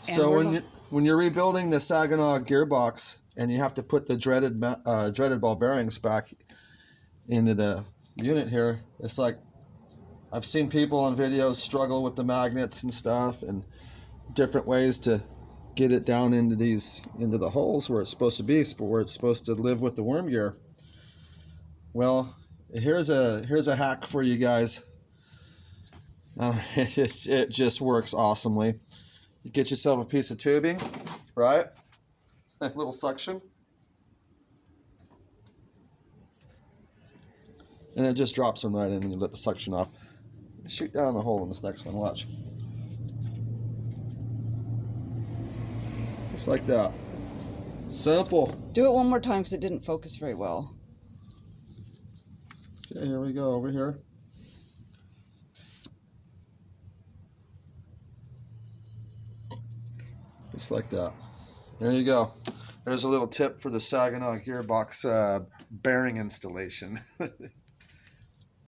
So when you're rebuilding the Saginaw gearbox and you have to put the dreaded ball bearings back into the unit here, it's like I've seen people on videos struggle with the magnets and stuff and different ways to get it down into the holes where it's supposed to be, where it's supposed to live with the worm gear. Well, here's a hack for you guys. It just works awesomely. You get yourself a piece of tubing, right? A little suction. And it just drops them right in when you let the suction off. Shoot down the hole in this next one, watch. Just like that. Simple. Do it one more time because it didn't focus very well. Okay, here we go, over here. Just like that. There you go. There's a little tip for the Saginaw gearbox bearing installation.